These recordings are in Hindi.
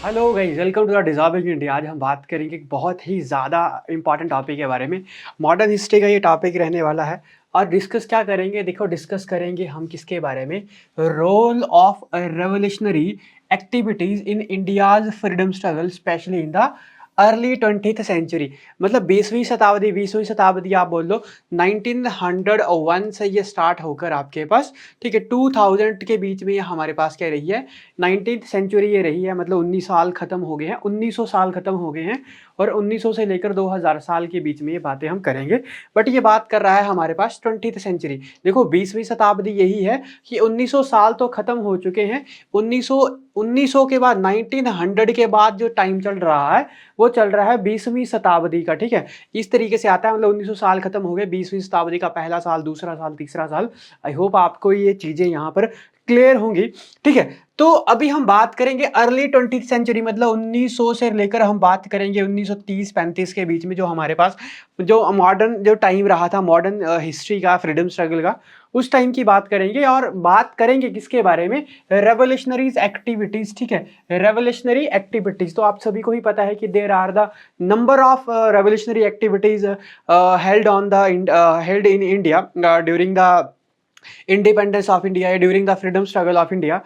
Hello guys, welcome to the deserving India. आज हम बात करेंगे एक बहुत ही ज़्यादा इम्पोर्टेंट टॉपिक के बारे में। मॉडर्न हिस्ट्री का ये टॉपिक रहने वाला है और डिस्कस क्या करेंगे, देखो डिस्कस करेंगे हम किसके बारे में। Role of revolutionary activities in India's freedom struggle specially in the early 20th century. मतलब 20वीं शताब्दी आप बोल लो। 1901 से ये स्टार्ट होकर आपके पास, ठीक है, 2000 के बीच में ये हमारे पास क्या रही है, 19th सेंचुरी ये रही है। मतलब 19 साल खत्म हो गए हैं, 1900 साल खत्म हो गए हैं और 1900 से लेकर 2000 साल के बीच में ये बातें हम करेंगे। बट ये बात कर रहा है हमारे पास 20th सेंचुरी। देखो 20वीं शताब्दी यही है कि 1900 साल तो खत्म हो चुके हैं। 1900 के बाद 1900 के बाद जो टाइम चल रहा है वो चल रहा है 20वीं शताब्दी का। ठीक है, इस तरीके से आता है। मतलब 1900 साल खत्म हो गए, 20वीं शताब्दी का पहला साल, दूसरा साल, तीसरा साल। आई होप आपको ये चीजें यहाँ पर क्लियर होंगी। ठीक है, तो अभी हम बात करेंगे अर्ली 20th सेंचुरी, मतलब 1900 से लेकर हम बात करेंगे 1930-35 के बीच में, जो हमारे पास जो मॉडर्न जो टाइम रहा था, मॉडर्न हिस्ट्री का, फ्रीडम स्ट्रगल का, उस टाइम की बात करेंगे। और बात करेंगे किसके बारे में, रेवोल्यूशनरीज एक्टिविटीज। ठीक है, रेवोल्यूशनरी एक्टिविटीज तो आप सभी को ही पता है कि there are the number of revolutionary activities held in India during the independence of India या during the freedom struggle of India.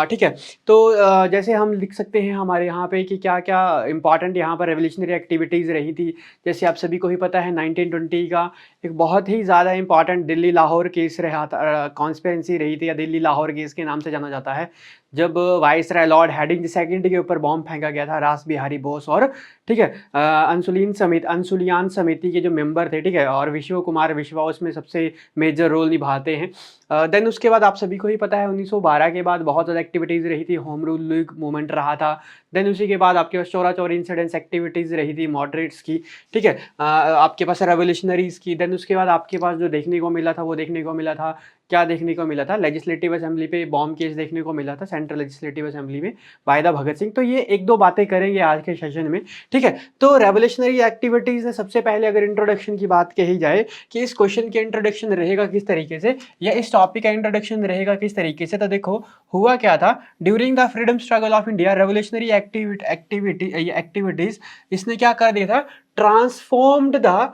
ठीक है, तो जैसे हम लिख सकते हैं हमारे यहाँ पे कि क्या क्या इंपॉर्टेंट यहाँ पर रेवोल्यूशनरी एक्टिविटीज़ रही थी। जैसे आप सभी को ही पता है 1920 का एक बहुत ही ज़्यादा इंपॉर्टेंट दिल्ली लाहौर केस रहा था, कॉन्स्पिरेंसी रही थी, या दिल्ली लाहौर केस के नाम से जाना जाता है। जब वाइसराय लॉर्ड हैडिंग सेकंड के ऊपर बॉम्ब फेंका गया था, रास बिहारी बोस और, ठीक है, अंसुलियान समिति के जो मेंबर थे, ठीक है, और विश्व कुमार विश्वा उसमें सबसे मेजर रोल निभाते हैं। देन उसके बाद आप सभी को ही पता है 1912 के बाद बहुत ज़्यादा एक्टिविटीज़ रही थी, होम रूल लीग मूवमेंट रहा था। देन उसी के बाद आपके पास चौरा चौरी इंसिडेंट्स एक्टिविटीज़ रही थी मॉडरेट्स की। ठीक है, आपके पास रेवोल्यूशनरीज़ की। देन उसके बाद आपके पास जो देखने को मिला था वो देखने को मिला था, क्या देखने को मिला था, लेजिस्लेटिव असेंबली पे बॉम्ब केस देखने को मिला था, सेंट्रल लेजिस्लेटिव असेंबली में बाय द भगत सिंह। तो ये एक दो बातें करेंगे आज के सेशन में। ठीक है, तो रेवोल्यूशनरी एक्टिविटीज़ में सबसे पहले अगर इंट्रोडक्शन की बात कही जाए कि इस क्वेश्चन के इंट्रोडक्शन रहेगा किस तरीके से, या इस टॉपिक का इंट्रोडक्शन रहेगा किस तरीके से, तो देखो हुआ क्या था। During the freedom struggle of India revolutionary activities इसने क्या कर दिया था, ट्रांसफॉर्म्ड द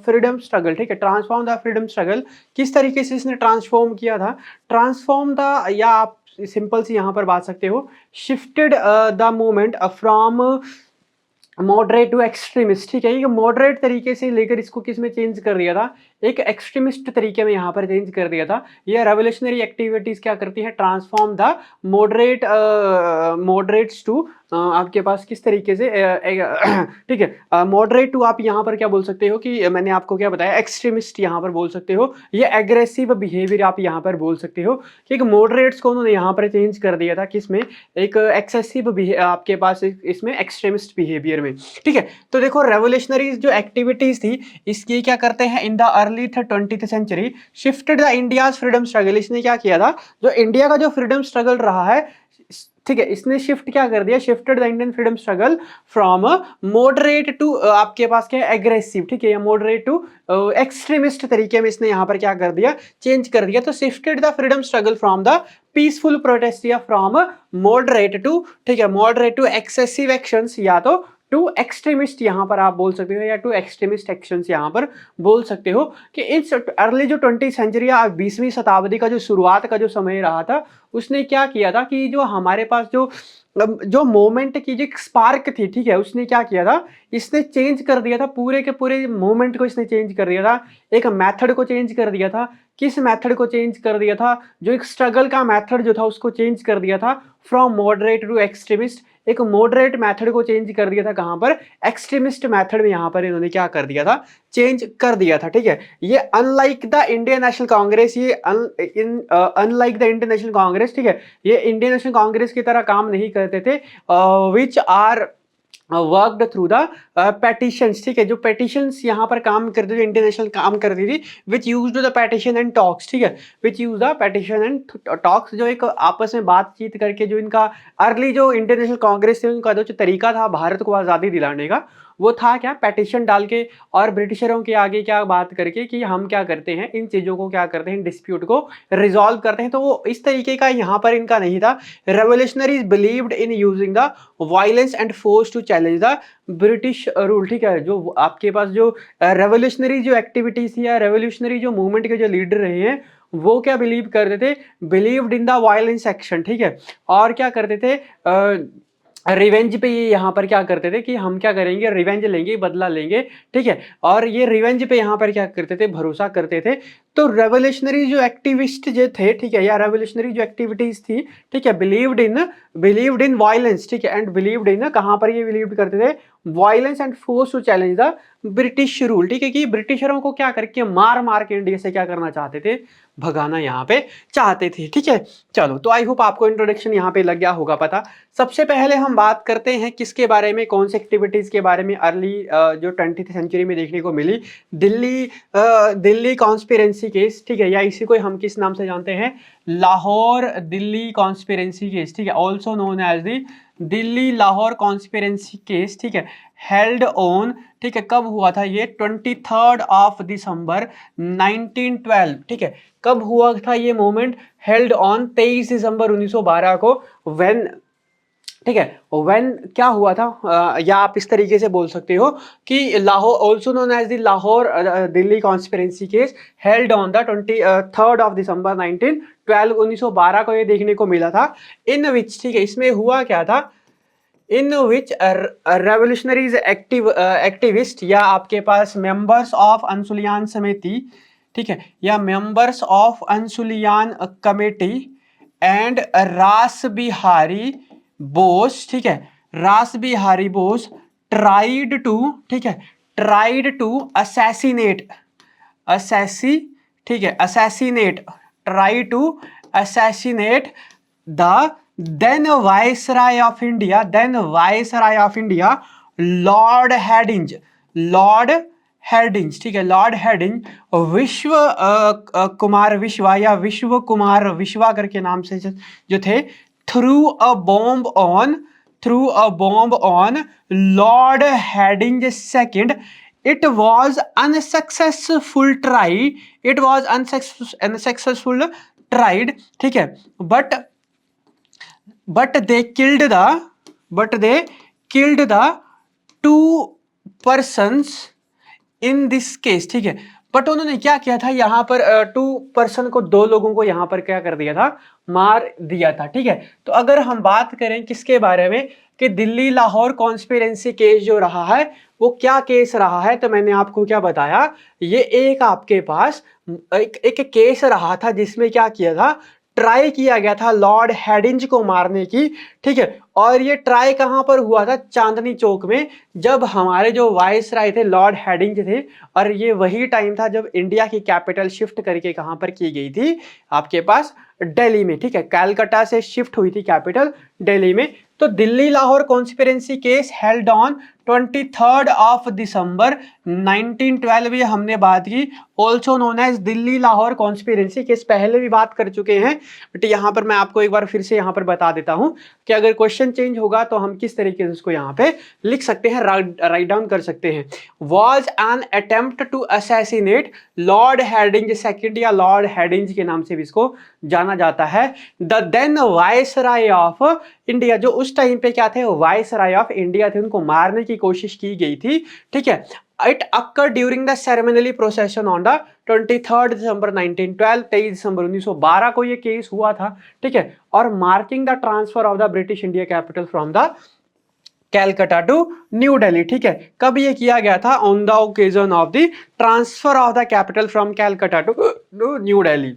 फ्रीडम स्ट्रगल। ठीक है, ट्रांसफॉर्म द फ्रीडम स्ट्रगल किस तरीके से इसने ट्रांसफॉर्म किया था, ट्रांसफॉर्म द, या आप सिंपल सी यहां पर बात सकते हो, shifted the movement from moderate to extremist. ठीक है, ये मॉडरेट तरीके से लेकर इसको किस में चेंज कर दिया था, एक एक्सट्रीमिस्ट तरीके में यहाँ पर चेंज कर दिया था। ये रेवोल्यूशनरी एक्टिविटीज क्या करती है, ट्रांसफॉर्म द मॉडरेट्स टू, आपके पास किस तरीके से ठीक है, मॉडरेट टू आप यहाँ पर क्या बोल सकते हो कि मैंने आपको क्या बताया, एक्सट्रीमिस्ट यहाँ पर बोल सकते हो, ये एग्रेसिव बिहेवियर आप यहाँ पर बोल सकते हो कि एक मॉडरेट्स को उन्होंने यहाँ पर चेंज कर दिया था किसमें, एक एक्सेसिव आपके पास इसमें एक्सट्रीमिस्ट बिहेवियर में। ठीक है, तो देखो रेवोल्यूशनरी जो एक्टिविटीज थी इसकी क्या करते हैं, in the early 20th century shifted the India's freedom struggle. इसने क्या किया था, जो इंडिया का जो फ्रीडम स्ट्रगल रहा है, ठीक है, इसने शिफ्ट क्या कर दिया, shifted the Indian freedom struggle from moderate to, आपके पास क्या है, एग्रेसिव। ठीक है, या मॉडरेट टू एक्सट्रीमिस्ट तरीके में इसने यहां पर क्या कर दिया, चेंज कर दिया। तो shifted the freedom struggle from the peaceful protest, या फ्रॉम मॉडरेट टू, ठीक है, मॉडरेट टू एक्सेसिव एक्शंस, या तो टू एक्सट्रीमिस्ट यहां पर आप बोल सकते हो, या टू एक्सट्रीमिस्ट एक्शंस यहां पर बोल सकते हो। कि इस अर्ली जो 20th सेंचुरी या 20वीं शताब्दी का जो शुरुआत का जो समय रहा था, उसने क्या किया था कि जो हमारे पास जो मोमेंट की जो स्पार्क थी, ठीक है, उसने क्या किया था, इसने चेंज कर दिया था पूरे के पूरे मोमेंट को, इसने चेंज कर दिया था, एक मेथड को चेंज कर दिया था। किस मेथड को चेंज कर दिया था, जो एक स्ट्रगल का मेथड जो था उसको चेंज कर दिया था फ्रॉम मॉडरेट टू एक्सट्रीमिस्ट। एक मॉडरेट मेथड को चेंज कर दिया था कहां पर, एक्सट्रीमिस्ट मेथड में यहां पर इन्होंने क्या कर दिया था, चेंज कर दिया था। ठीक है, ये unlike the Indian National Congress, ये unlike the Indian National Congress, ठीक है, ये इंडियन नेशनल कांग्रेस की तरह काम नहीं करते थे, which are worked through the petitions. ठीक है, जो पेटिशंस यहाँ पर काम करते थे, इंटरनेशनल काम करती थी, विच use the petition and talks. ठीक है, विच use the petition and talks, जो एक आपस में बातचीत करके जो इनका अर्ली जो इंटरनेशनल कांग्रेस थे, उनका जो तरीका था भारत को आज़ादी दिलाने का, वो था क्या, पेटिशन डाल के और ब्रिटिशरों के आगे क्या बात करके कि हम क्या करते हैं, इन चीज़ों को क्या करते हैं, डिस्प्यूट को रिजॉल्व करते हैं। तो वो इस तरीके का यहाँ पर इनका नहीं था। Revolutionaries believed in using the violence and force to challenge the British rule. ठीक है, जो आपके पास जो रेवोल्यूशनरी जो एक्टिविटीज थी या रेवोल्यूशनरी जो मूवमेंट के जो लीडर रहे हैं वो क्या बिलीव करते थे, believed in the violence action. ठीक है, और क्या करते थे, रिवेंज पे ये यहाँ पर क्या करते थे कि हम क्या करेंगे, रिवेंज लेंगे, बदला लेंगे। ठीक है, और ये रिवेंज पे यहाँ पर क्या करते थे, भरोसा करते थे। तो रेवोल्यूशनरी जो एक्टिविस्ट जो थे, ठीक है, या रेवोल्यूशनरी जो एक्टिविटीज थी, ठीक है, बिलीव्ड इन वायलेंस। ठीक है, एंड बिलीव्ड इन, कहाँ पर ये बिलीव करते थे, violence and force to challenge the British rule. ठीक है, कि ब्रिटिशरों को क्या करके मार मार के इंडिया से क्या करना चाहते थे, भगाना यहाँ पे चाहते थे। ठीक है, चलो, तो आई होप आपको इंट्रोडक्शन यहाँ पे लग गया होगा पता। सबसे पहले हम बात करते हैं किसके बारे में, कौन सी एक्टिविटीज के बारे में अर्ली जो 20th सेंचुरी में देखने को मिली, दिल्ली कॉन्स्पिरेंसी केस। ठीक है, या इसी को हम किस नाम से जानते हैं, लाहौर दिल्ली कॉन्स्पिरेंसी केस। ठीक है, also known as the Delhi Lahore conspiracy case. ठीक है, हेल्ड ऑन, ठीक है, कब हुआ था ये, 23 दिसंबर 1912। ठीक है, कब हुआ था ये मूवमेंट, हेल्ड ऑन 23 दिसंबर 1912 को। व्हेन, ठीक है, व्हेन क्या हुआ था, या आप इस तरीके से बोल सकते हो कि Lahore, also known as the Lahore Delhi conspiracy case, held on the 23 दिसंबर 1912, 1912 को ये देखने को मिला था। इन विच, ठीक है, इसमें हुआ क्या था, इन विच रेवोल्यूशनरीज एक्टिविस्ट या आपके पास मेंबर्स ऑफ अंशुलियान समिति, ठीक है, या मेंबर्स ऑफ अंशुलियान कमेटी एंड रास बिहारी बोस, ठीक है, रास बिहारी बोस ट्राइड टू, ठीक है, ट्राइड टू असैसिनेट, ठीक है, assassinate, try to assassinate the then viceroy of India, Lord Hardinge, ठीक है, लॉर्ड हेडिंज, विश्व कुमार विश्वा या विश्व कुमार विश्वा करके नाम से जो थे, threw a bomb on Lord Hardinge second. It was unsuccessful tried, ठीक है, but they killed the 2 persons in this case। ठीक है, बट उन्होंने क्या किया था, यहाँ पर 2 पर्सन को, 2 लोगों को यहाँ पर क्या कर दिया था, मार दिया था। ठीक है, तो अगर हम बात करें किसके बारे में कि दिल्ली लाहौर कॉन्स्पिरेंसी केस जो रहा है वो क्या केस रहा है, तो मैंने आपको क्या बताया, ये एक आपके पास एक केस रहा था जिसमें क्या किया था, ट्राई किया गया था लॉर्ड हेडिंज को मारने की। ठीक है, और ये ट्राई कहां पर हुआ था, चांदनी चौक में, जब हमारे जो वाइसराय थे लॉर्ड हेडिंज थे, और ये वही टाइम था जब इंडिया की कैपिटल शिफ्ट करके कहां पर की गई थी, आपके पास दिल्ली में। ठीक है, कलकत्ता से शिफ्ट हुई थी कैपिटल दिल्ली में। तो Delhi Lahore conspiracy case held on 23 दिसंबर 1912, ये हमने बात की, also known as Delhi Lahore conspiracy case, पहले भी बात कर चुके हैं, बट यहाँ पर मैं आपको एक बार फिर से यहाँ पर बता देता हूँ कि अगर क्वेश्चन चेंज होगा तो हम किस तरीके से उसको यहाँ पे लिख सकते हैं, राइट डाउन कर सकते हैं। Was an attempt to assassinate Lord Hardinge second, या लॉर्ड हेडिंज के नाम से भी इसको जाना जाता है, the then viceroy of India, जो उस टाइम पे क्या थे, वाइसराय ऑफ इंडिया थे, उनको मारने की कोशिश की गई थी। ठीक है, it occur during the ceremonial procession on the 23 दिसंबर 1912, 23 दिसंबर 1912 को ये केस हुआ था। ठीक है, और marking the transfer of the British India capital from the Calcutta to New Delhi. ठीक है, कब ये किया गया था, on the occasion of the transfer of the capital from Calcutta to New Delhi.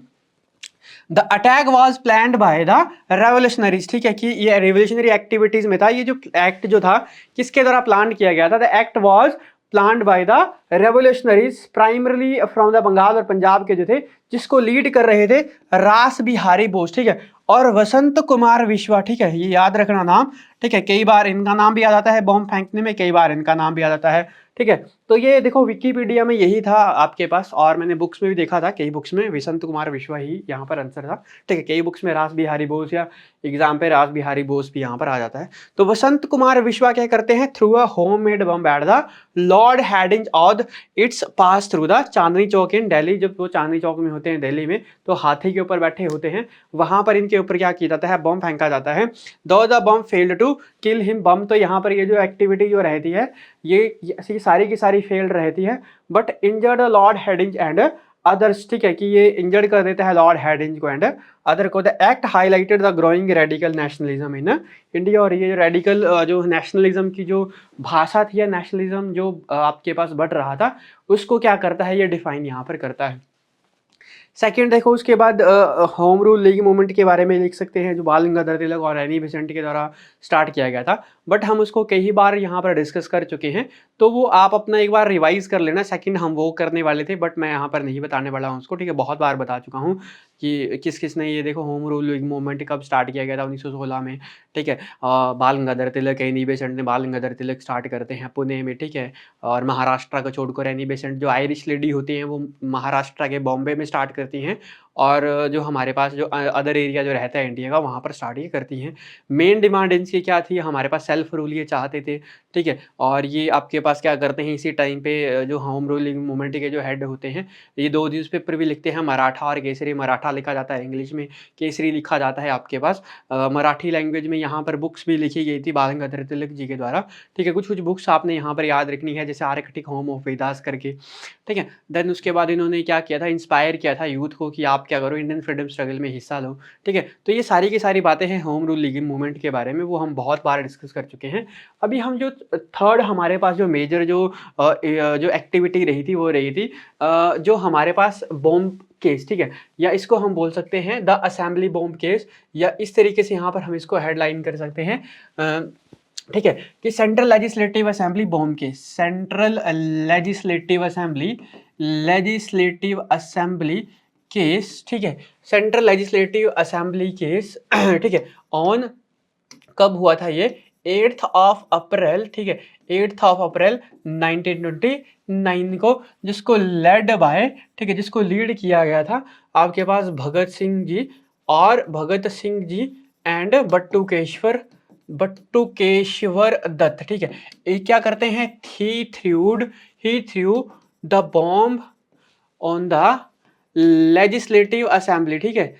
The attack was planned by the revolutionaries. ठीक है, कि ये रेवोल्यूशनरी एक्टिविटीज में था, ये जो एक्ट जो था किसके द्वारा प्लान किया गया था, the act was planned by the revolutionaries primarily from the Bengal और पंजाब के जो थे, जिसको लीड कर रहे थे रास बिहारी बोस। ठीक है, और वसंत कुमार विश्वा। ठीक है, ये याद रखना नाम, ठीक है, कई बार इनका नाम भी आ जाता है बॉम्ब फेंकने में, कई बार इनका नाम भी आ जाता है। ठीक है, तो ये देखो विकिपीडिया में यही था आपके पास, और मैंने बुक्स में भी देखा था, कई बुक्स में वसंत कुमार विश्वा ही यहाँ पर आंसर था। ठीक है, कई बुक्स में रास बिहारी बोस, या एग्जाम पे रास बिहारी बोस भी यहाँ पर आ जाता है। तो वसंत कुमार विश्वा क्या करते हैं, threw a home made bomb at the Lord Hardinge of its pass through the Chandni Chowk in Delhi. जब वो चांदनी चौक में होते हैं दिल्ली में, तो हाथी के ऊपर बैठे होते हैं, वहां पर इनके ऊपर क्या किया जाता है, बम फेंका जाता है। Though the bomb failed to kill him, bomb तो यहाँ पर ये जो एक्टिविटी जो रहती है ये सारी की सारी फेल्ड रहती है, but injured Lord headings and others. ठीक है, कि ये इंजर्ड कर देता है लॉर्ड हेडिंग्स को एंड अदर को। The act highlighted the growing radical nationalism in India. और ये रेडिकल जो नेशनलिज्म की जो भाषा थी, या नेशनलिज्म जो आपके पास बढ़ रहा था, उसको क्या करता है, ये डिफाइन यहाँ पर करता है। सेकंड देखो, उसके बाद होम रूल लीग मूवमेंट के बारे में लिख सकते हैं, जो बाल गंगाधर तिलक और एनी बेसेंट के द्वारा स्टार्ट किया गया था, बट हम उसको कई बार यहाँ पर डिस्कस कर चुके हैं, तो वो आप अपना एक बार रिवाइज कर लेना। सेकंड हम वो करने वाले थे, बट मैं यहाँ पर नहीं बताने वाला हूँ उसको। ठीक है, बहुत बार बता चुका हूँ कि किस किस ने, ये देखो होम रूल लीग मूवमेंट कब स्टार्ट किया गया था, 1916 में। ठीक है, बाल गंगाधर तिलक, एनी बेसेंट ने बाल गंगाधर तिलक स्टार्ट करते हैं पुणे में। ठीक है, और महाराष्ट्र को छोड़कर एनी बेसेंट जो आयरिश लेडी होती हैं, वो महाराष्ट्र के बॉम्बे में स्टार्ट करती हैं, और जो हमारे पास जो अदर एरिया जो रहता है इंडिया का, वहाँ पर स्टार्ट ये करती हैं। मेन डिमांड इनकी क्या थी, हमारे पास सेल्फ रूल ये चाहते थे। ठीक है, और ये आपके पास क्या करते हैं, इसी टाइम पे जो होम रूलिंग मूवमेंट के जो हेड होते हैं, ये दो न्यूज़पेपर भी लिखते हैं, मराठा और केसरी। मराठा लिखा जाता है इंग्लिश में, केसरी लिखा जाता है आपके पास मराठी लैंग्वेज में। यहाँ पर बुक्स भी लिखी गई थी बाल गंगाधर तिलक जी के द्वारा। ठीक है, कुछ कुछ बुक्स आपने यहाँ पर याद रखनी है, जैसे आर्कटिक होम ऑफ वेदास करके। ठीक है, देन उसके बाद इन्होंने क्या किया था, इंस्पायर किया था यूथ को कि आप क्या करो, इंडियन फ्रीडम स्ट्रगल में हिस्सा लो। ठीक है, तो ये सारी की सारी बातें हैं होम रूल लीग मूवमेंट के बारे में, वो हम बहुत बार डिस्कस कर चुके हैं। अभी हम जो थर्ड हमारे पास जो मेजर जो एक्टिविटी रही थी, वो रही थी जो हमारे पास बॉम्ब केस। ठीक है, या इसको हम बोल सकते हैं द असेंबली बॉम्ब केस, या इस तरीके से यहाँ पर हम इसको हेडलाइन कर सकते हैं। ठीक है, कि central Legislative assembly bomb case, central Legislative assembly case. ठीक है, सेंट्रल लेजिस्लेटिव असेंबली केस। ठीक है, ऑन कब हुआ था ये, 8th ऑफ अप्रैल। ठीक है, 8th ऑफ अप्रैल 1929 को, जिसको लेड बाय, ठीक है, जिसको लीड किया गया था आपके पास भगत सिंह जी, और भगत सिंह जी एंड बट्टुकेश्वर दत्त। ठीक है, ये क्या करते हैं, he threw the bomb on the Legislative Assembly. ठीक है,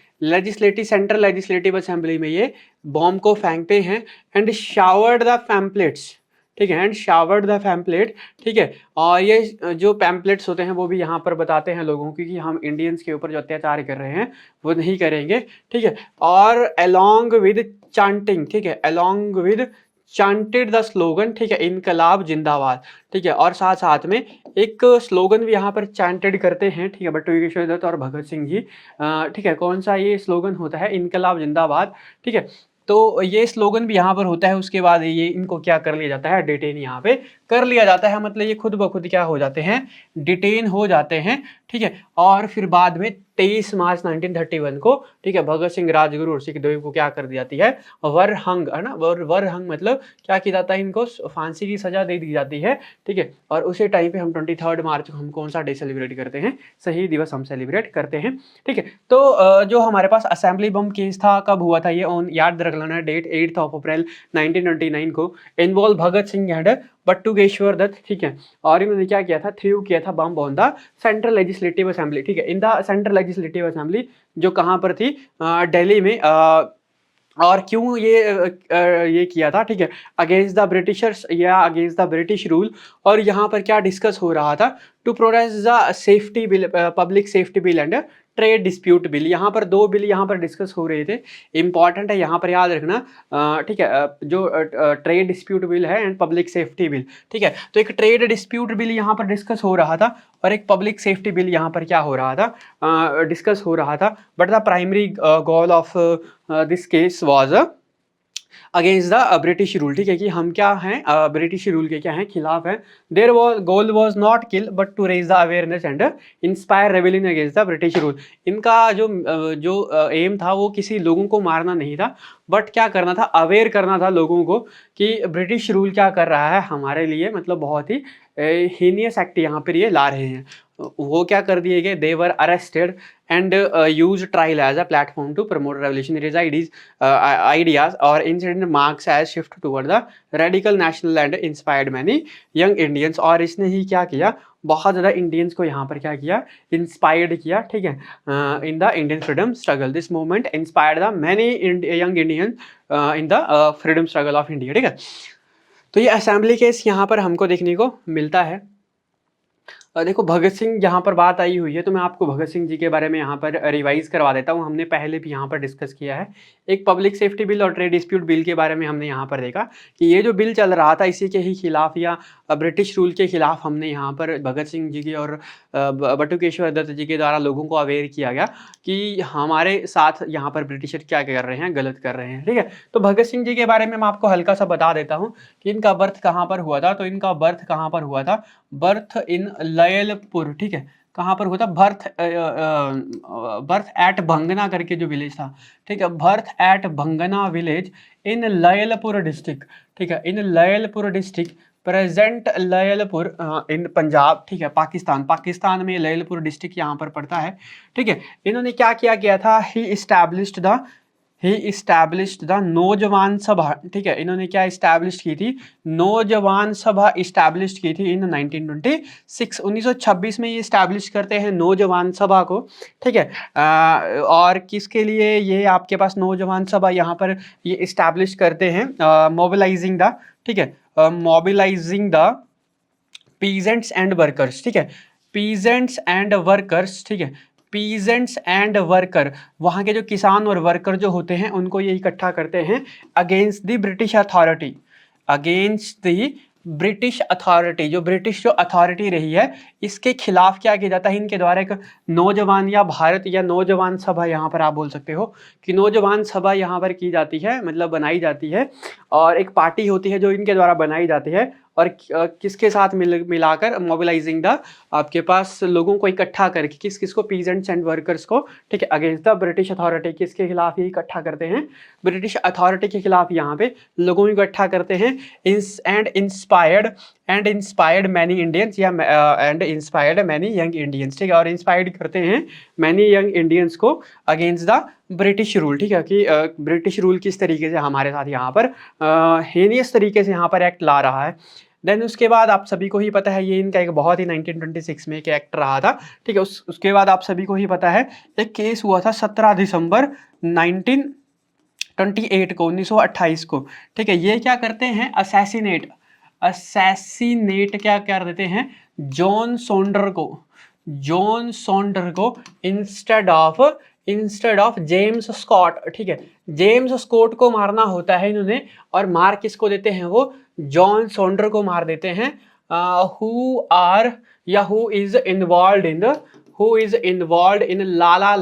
सेंट्रल लेजिस्लेटिव असेंबली में ये बॉम्ब को फेंकते हैं, एंड शावर्ड द पैम्पलेट्स। ठीक है, एंड शावर्ड द पैम्पलेट। ठीक है, और ये जो पैम्पलेट्स होते हैं, वो भी यहाँ पर बताते हैं लोगों को कि हम इंडियंस के ऊपर जो अत्याचार कर रहे हैं वो नहीं करेंगे। ठीक है, और अलोंग विद चांटिंग, ठीक है, along with chanted the slogan. ठीक है, इनकलाब जिंदाबाद। ठीक है, और साथ साथ में एक स्लोगन भी यहाँ पर चैंटेड करते हैं। ठीक है, बट्टुकेश्वर दत्त और भगत सिंह जी। ठीक है, कौन सा ये स्लोगन होता है, इनकलाब जिंदाबाद। ठीक है, तो ये स्लोगन भी यहाँ पर होता है। उसके बाद ये इनको क्या कर लिया जाता है, डिटेन यहाँ पे कर लिया जाता है, मतलब ये खुद ब खुद क्या हो जाते हैं, डिटेन हो जाते हैं। ठीक है, और फिर बाद में 23 मार्च 1931 को, ठीक है, भगत सिंह, राजगुरु और सुखदेव को क्या कर दी जाती है, वरहंग, है ना, वरहंग मतलब क्या किया जाता है, इनको फांसी की सजा दे दी जाती है। ठीक है, और उसी टाइम पे हम 23 मार्च को हम कौन सा डे सेलिब्रेट करते हैं, शहीद दिवस हम सेलिब्रेट करते हैं। ठीक है, तो जो हमारे पास असेंबली बम केस था, कब हुआ था ये, ऑन याद रख लेना डेट, 8th ऑफ अप्रैल 1929 को। Involve Bhagat Singh and Batukeshwar Dutt. ठीक है, और इन्होंने क्या किया था, थ्रू किया था bomb on the Central Legislative Assembly. ठीक है, in the Central Legislative Assembly, जो कहाँ पर थी, दिल्ली में। और क्यों ये किया था, ठीक है, अगेंस्ट द ब्रिटिशर्स या अगेंस्ट द ब्रिटिश रूल। और यहाँ पर क्या डिस्कस हो रहा था, to protect the safety bill, public safety bill and trade dispute bill. यहाँ पर दो बिल यहाँ पर डिस्कस हो रहे थे, इंपॉर्टेंट है यहाँ पर याद रखना। ठीक है, जो ट्रेड डिस्प्यूट बिल है एंड पब्लिक सेफ्टी बिल। ठीक है, तो एक ट्रेड डिस्प्यूट बिल यहाँ पर डिस्कस हो रहा था, और एक पब्लिक सेफ्टी बिल यहाँ पर क्या हो रहा था, डिस्कस हो रहा था। But the primary goal of this case was against the British rule, ठीक है, कि हम क्या हैं, ब्रिटिश रूल के क्या हैं, खिलाफ हैं। There was goal was not kill but to raise the awareness and inspire rebellion against the British rule. इनका जो एम था वो किसी लोगों को मारना नहीं था, बट क्या करना था, अवेयर करना था लोगों को कि ब्रिटिश रूल क्या कर रहा है हमारे लिए, मतलब बहुत ही हीनियस एक्ट यहाँ पर ये ला रहे हैं। वो क्या कर दिए गए, they were arrested and use trial as a platform to promote revolutionary ideas or incident marks as shift toward the radical national and inspired many young Indians। और इसने ही क्या किया, बहुत ज़्यादा इंडियंस को यहाँ पर क्या किया, इंस्पायर्ड किया, ठीक है, in the Indian freedom struggle. This movement inspired the many young Indian in the freedom struggle of India, ठीक है। तो ये असेंबली केस यहाँ पर हमको देखने को मिलता है। देखो भगत सिंह यहाँ पर बात आई हुई है, तो मैं आपको भगत सिंह जी के बारे में यहाँ पर रिवाइज करवा देता हूँ। हमने पहले भी यहाँ पर डिस्कस किया है। एक पब्लिक सेफ्टी बिल और ट्रेड डिस्प्यूट बिल के बारे में हमने यहाँ पर देखा कि ये जो बिल चल रहा था इसी के ही खिलाफ या ब्रिटिश रूल के खिलाफ हमने यहाँ पर भगत सिंह जी की और बटुकेश्वर दत्त जी के द्वारा लोगों को अवेयर किया गया कि हमारे साथ यहाँ पर ब्रिटिशर क्या कर रहे हैं, गलत कर रहे हैं, ठीक है। तो भगत सिंह जी के बारे में मैं आपको हल्का सा बता देता हूँ कि इनका बर्थ कहाँ पर हुआ था। तो इनका बर्थ कहाँ पर हुआ था, बर्थ इन लयलपुर, ठीक है, कहाँ पर हुआ था, बर्थ एट भंगना करके जो विलेज था, ठीक है, birth at Bhangna village in Lyallpur district, ठीक है, in Lyallpur district, present Lyallpur in Punjab, ठीक है, पाकिस्तान में लयलपुर डिस्ट्रिक्ट यहाँ पर पड़ता है, ठीक है। इन्होंने क्या किया गया था, ही इस्टेब्लिश्ड द नौजवान सभा, ठीक है, इन्होंने क्या इस्टेब्लिश की थी, नौजवान सभा इस्टेब्लिश की थी इन 1926, 1926 में ये इस्टेब्लिश करते हैं नौजवान सभा को, ठीक है। और किसके लिए ये आपके पास नौजवान सभा यहाँ पर ये इस्टेब्लिश करते हैं, मोबिलाइजिंग द, ठीक है, mobilising the peasants and workers, ठीक है, पीजेंट्स एंड वर्कर्स, ठीक है, पीजेंट्स एंड वर्कर, वहाँ के जो किसान और वर्कर जो होते हैं उनको ये इकट्ठा करते हैं against the British authority, against the British authority, जो ब्रिटिश जो अथॉरिटी रही है इसके खिलाफ क्या किया जाता है, इनके द्वारा एक नौजवान या भारत या नौजवान सभा यहाँ पर आप बोल सकते हो कि नौजवान सभा यहाँ पर की जाती है, मतलब बनाई जाती है, और एक पार्टी होती है जो इनके द्वारा बनाई जाती है, और किसके साथ मिलाकर मोबिलाइजिंग द, आपके पास लोगों को इकट्ठा करके, किस को, पीजेंट्स एंड वर्कर्स को, ठीक है, अगेंस्ट द ब्रिटिश अथॉरिटी, किसके खिलाफ ये इकट्ठा करते हैं, ब्रिटिश अथॉरिटी के खिलाफ यहाँ पे लोगों को इकट्ठा करते हैं, एंड इंस्पायर्ड मैनी इंडियंस या and inspired many young Indians, ठीक है, और इंस्पायर्ड करते हैं मैनी यंग इंडियंस को अगेंस्ट द ब्रिटिश रूल, ठीक है, कि ब्रिटिश रूल किस तरीके से हमारे साथ यहाँ पर हेनियस तरीके से यहाँ पर एक्ट ला रहा है। देन उसके बाद आप सभी को ही पता है ये इनका एक बहुत ही 1926 में एक एक्ट रहा था, ठीक है। उसके बाद आप सभी को ही पता है एक केस हुआ था 17 दिसंबर 1928 को, 1928 को, ठीक है। ये क्या करते हैं, असैसिनेट क्या कर देते हैं, जॉन सॉन्डर को इंस्टेड ऑफ जेम्स स्कॉट, ठीक है, जेम्स स्कॉट को मारना होता है इन्होंने, और मार किसको देते हैं, वो जॉन सॉन्डर को मार देते हैं, who is involve in Lala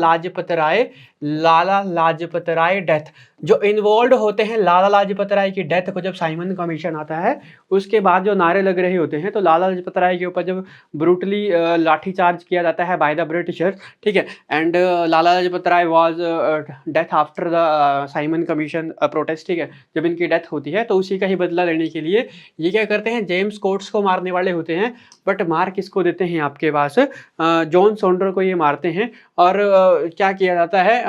Lajpat Rai death, जो इन्वॉल्व होते हैं लाला लाजपत राय की डेथ को। जब साइमन कमीशन आता है उसके बाद जो नारे लग रहे होते हैं, तो लाला लाजपत राय के ऊपर जब ब्रूटली लाठीचार्ज किया जाता है बाय द ब्रिटिशर्स, ठीक है, and Lala Lajpat Rai was death after the Simon Commission protest, ठीक है, जब इनकी डेथ होती है तो उसी का ही बदला लेने के लिए ये क्या करते हैं, जेम्स कोट्स को मारने वाले होते हैं, बट मार किसको देते हैं, आपके पास जॉन सॉन्डर को ये मारते हैं। और क्या किया जाता है,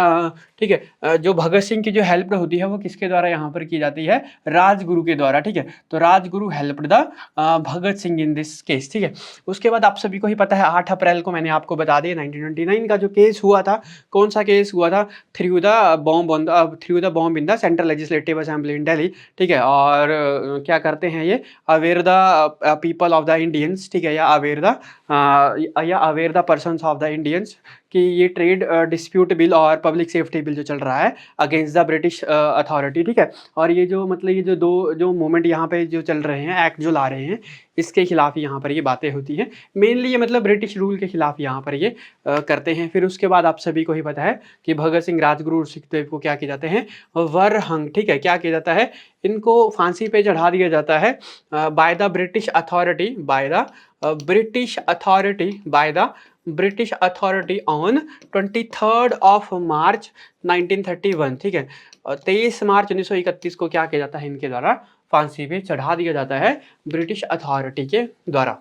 ठीक है, जो भगत सिंह की जो हेल्प होती है वो किसके द्वारा यहाँ पर की जाती है, राजगुरु के द्वारा, ठीक है। तो Rajguru helped the Bhagat Singh in this case, ठीक है। उसके बाद आप सभी को ही पता है 8 अप्रैल को मैंने आपको बता दिया 1929 का जो केस हुआ था, कौन सा केस हुआ था, through the bomb in the Central Legislative assembly in Delhi, ठीक है। और क्या करते हैं ये, aware the people of the Indians, ठीक है, या aware the persons of the Indians कि ये ट्रेड डिस्प्यूट बिल और पब्लिक सेफ्टी बिल जो चल रहा है अगेंस्ट द ब्रिटिश अथॉरिटी, ठीक है। और ये जो मतलब ये जो दो जो मूवमेंट यहाँ पे जो चल रहे हैं, एक्ट जो ला रहे हैं, इसके खिलाफ यहाँ पर ये बातें होती हैं। मेनली ये मतलब ब्रिटिश रूल के खिलाफ यहाँ पर ये करते हैं। फिर उसके बाद आप सभी को ही पता है कि भगत सिंह, राजगुरु और सुखदेव को क्या किया जाते हैं, वरहंग, ठीक है, क्या किया जाता है, इनको फांसी पे चढ़ा दिया जाता है by the British authority, by the British authority, by the British authority on 23 of March 1931, ठीक है। 23 मार्च 1931 को क्या किया जाता है, इनके द्वारा फांसी पे चढ़ा दिया जाता है ब्रिटिश अथॉरिटी के द्वारा,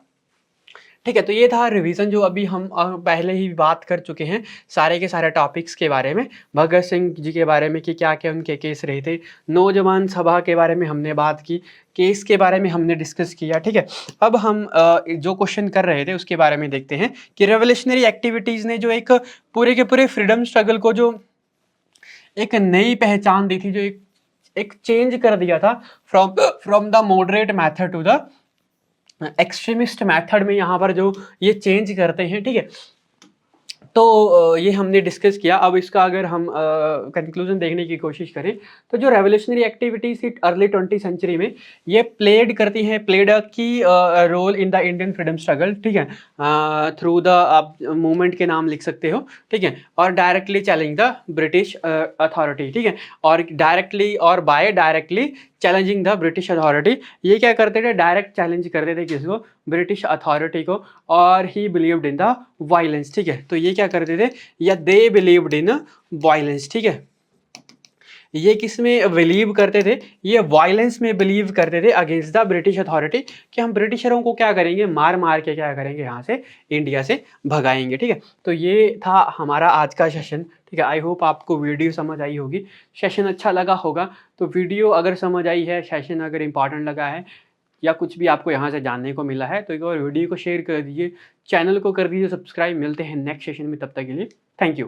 ठीक है। तो ये था रिवीजन जो अभी हम पहले ही बात कर चुके हैं सारे के सारे टॉपिक्स के बारे में, भगत सिंह जी के बारे में कि क्या क्या उनके केस रहे थे, नौजवान सभा के बारे में हमने बात की, केस के बारे में हमने डिस्कस किया, ठीक है। अब हम जो क्वेश्चन कर रहे थे उसके बारे में देखते हैं कि रेवोल्यूशनरी एक्टिविटीज़ ने जो एक पूरे के पूरे फ्रीडम स्ट्रगल को जो एक नई पहचान दी थी, जो एक चेंज कर दिया था from the moderate method to the extremist method में, यहाँ पर जो ये चेंज करते हैं, ठीक है। तो ये हमने डिस्कस किया। अब इसका अगर हम कंक्लूजन देखने की कोशिश करें तो जो रेवोल्यूशनरी एक्टिविटीज थी अर्ली 20वीं सेंचुरी में, ये played a key role in the Indian freedom struggle, ठीक है, थ्रू द आप मूवमेंट के नाम लिख सकते हो, ठीक है, और directly challenge the British authority, ठीक है, और डायरेक्टली और by directly challenging the British authority. ये क्या करते थे, डायरेक्ट चैलेंज करते थे किसको, ब्रिटिश अथॉरिटी को, और ही बिलीव्ड इन द वायलेंस, ठीक है। तो ये क्या करते थे, या दे बिलीव्ड इन वायलेंस, ठीक है। ये किस में बिलीव करते थे, ये वायलेंस में बिलीव करते थे अगेंस्ट द ब्रिटिश अथॉरिटी, कि हम ब्रिटिशरों को क्या करेंगे, मार मार के क्या करेंगे, यहाँ से इंडिया से भगाएंगे, ठीक है। तो ये था हमारा आज का सेशन, ठीक है। आई होप आपको वीडियो समझ आई होगी, सेशन अच्छा लगा होगा। तो वीडियो अगर समझ आई है, सेशन अगर इंपॉर्टेंट लगा है, या कुछ भी आपको यहाँ से जानने को मिला है, तो एक और वीडियो को शेयर कर दीजिए, चैनल को कर दीजिए सब्सक्राइब। मिलते हैं नेक्स्ट सेशन में, तब तक के लिए थैंक यू।